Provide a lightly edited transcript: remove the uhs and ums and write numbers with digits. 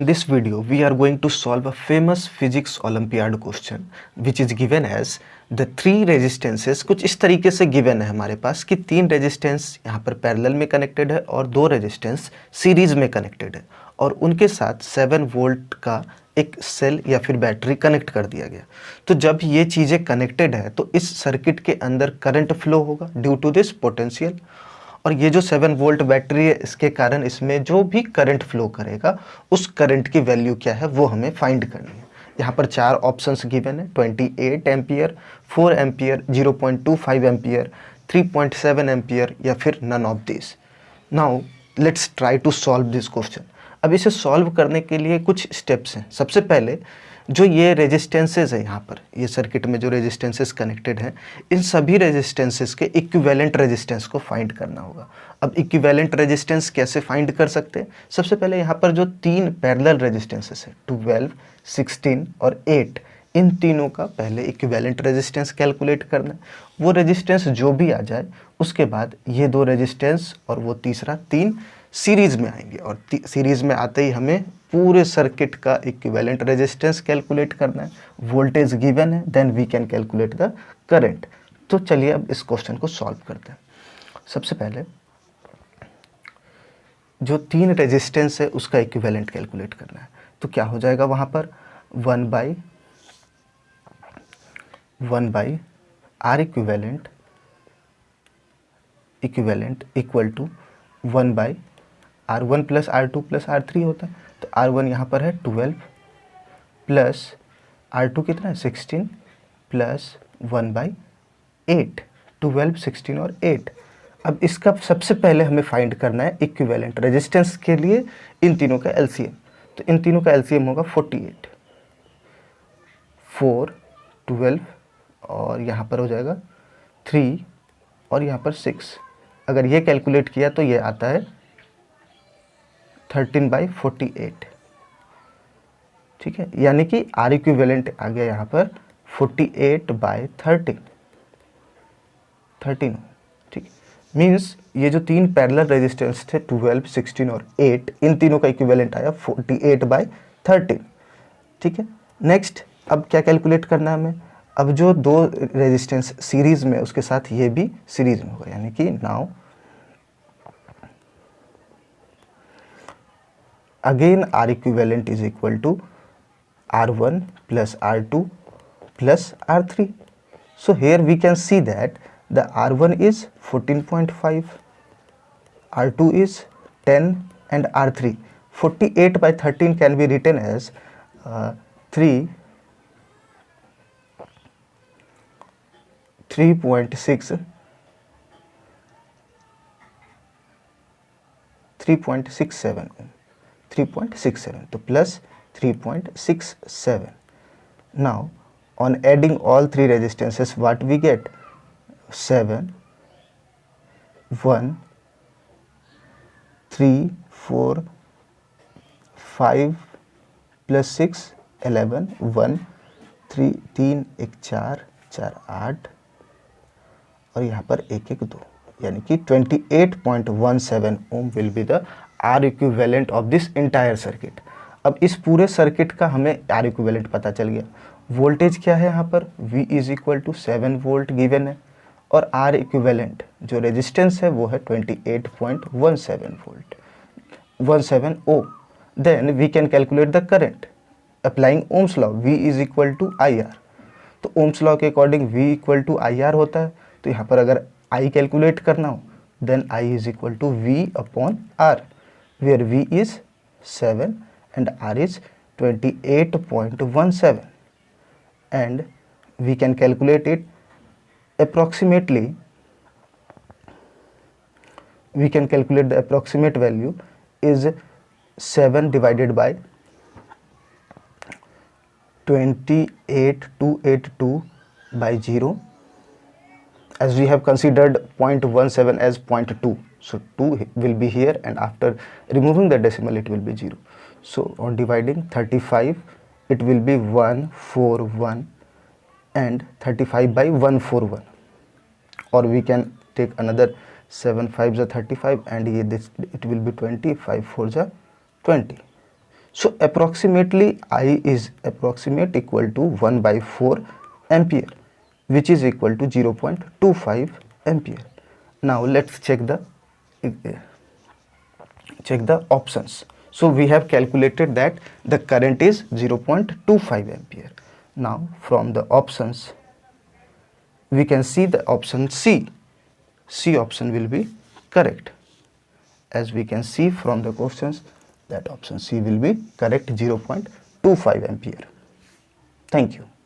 In this video, we are going to solve a famous physics Olympiad question, which is given as the three resistances. कुछ इस तरीके से given है हमारे पास कि तीन रेजिस्टेंस यहाँ पर पैरेलल में कनेक्टेड है और दो रेजिस्टेंस सीरीज में कनेक्टेड है और उनके साथ 7 वोल्ट का एक सेल या फिर बैटरी कनेक्ट कर दिया गया। तो जब ये चीज़ें कनेक्टेड है तो इस सर्किट के अंदर करंट फ्लो होगा ड्यू टू दिस पोटेंशियल, और ये जो 7 वोल्ट बैटरी है इसके कारण इसमें जो भी करंट फ्लो करेगा उस करंट की वैल्यू क्या है वो हमें फाइंड करनी है। यहाँ पर चार ऑप्शंस गिवन है, 28 एम्पियर, 4 एम्पियर, 0.25 एम्पियर, 3.7 एम्पियर या फिर none of this. Now let's try to solve this question. अब इसे सॉल्व करने के लिए कुछ स्टेप्स हैं। सबसे पहले जो ये रेजिस्टेंसेस है, यहाँ पर ये सर्किट में जो रेजिस्टेंसेस कनेक्टेड हैं, इन सभी रेजिस्टेंसेस के इक्विवेलेंट रेजिस्टेंस को फाइंड करना होगा। अब इक्विवेलेंट रेजिस्टेंस कैसे फाइंड कर सकते हैं? सबसे पहले यहाँ पर जो तीन पैरेलल रेजिस्टेंसेस है 12, 16 और 8, इन तीनों का पहले इक्विवेलेंट रेजिस्टेंस कैलकुलेट करना है। वो रेजिस्टेंस जो भी आ जाए उसके बाद ये दो रेजिस्टेंस और वो तीसरा 3 सीरीज में आएंगे और सीरीज में आते ही हमें पूरे सर्किट का इक्विवेलेंट रेजिस्टेंस कैलकुलेट करना है। वोल्टेज गिवन है, then we can calculate the current. तो चलिए अब इस क्वेश्चन को सॉल्व करते हैं। सबसे पहले जो तीन रेजिस्टेंस है उसका इक्विवेलेंट कैलकुलेट करना है। तो क्या हो जाएगा वहाँ पर 1 by R equivalent equal to 1 by R1 plus R2 plus R3 होता है। तो R1 यहाँ पर है 12 प्लस R2 कितना है 16 प्लस 1 बाई 8, 12, 16 और 8। अब इसका सबसे पहले हमें फाइंड करना है इक्विवेलेंट रेजिस्टेंस के लिए इन तीनों का एलसीएम। तो इन तीनों का एलसीएम होगा 48, 4, 12 और यहाँ पर हो जाएगा 3 और यहाँ पर 6। अगर ये कैलकुलेट किया तो ये आता है 13/48। ठीक है, यानी कि आर इक्विवेलेंट आ गया यहाँ पर 48/13। ठीक, मीन्स ये जो तीन पैरेलल रेजिस्टेंस थे 12, 16 और 8, इन तीनों का इक्विवेलेंट आया 48/13। ठीक है, नेक्स्ट अब क्या कैलकुलेट करना है हमें? अब जो दो रेजिस्टेंस सीरीज में उसके साथ ये भी सीरीज में होगा, यानी कि now again R equivalent is equal to R1 plus R2 plus R3. So here we can see that the R1 is 14.5, R2 is 10 and R3. 48/13 can be written as 3.67 3.67, तो plus 3.67. Now on adding all three resistances, what we get? 7, 1, 3, 4, 5 plus 6, 11, 1, 3, 3, 1, 4, 4, 8 और यहाँ पर 1, 1, 2, यानी कि 28.17 ohm will be the R equivalent of this entire circuit. अब इस पूरे circuit का हमें आर इक्विवेलेंट पता चल गया। वोल्टेज क्या है यहाँ पर? V is equal to 7 volt given है और आर इक्विवेलेंट जो रेजिस्टेंस है वो है 28.17 volt, 17 ohm. Then we can calculate the current applying Ohm's law, V is equal to IR। तो ओम्स लॉ के according V equal to IR होता है। तो यहाँ पर अगर I कैलकुलेट करना हो then I is equal to V upon R, where V is 7 and R is 28.17, and we can calculate it approximately. We can calculate the approximate value is 7 divided by 28282 by 0, as we have considered 0.17 as 0.2. So 2 will be here and after removing the decimal it will be 0. So on dividing 35 it will be 141 and 35 by 141, or we can take another 7 5s are 35 and this it will be 20, 5 4s are 20. So approximately I is approximate equal to 1 by 4 ampere, which is equal to 0.25 ampere. Now let's check the options. So we have calculated that the current is 0.25 ampere. Now from the options we can see the option C option will be correct. As we can see from the questions, that option C will be correct, 0.25 ampere. Thank you.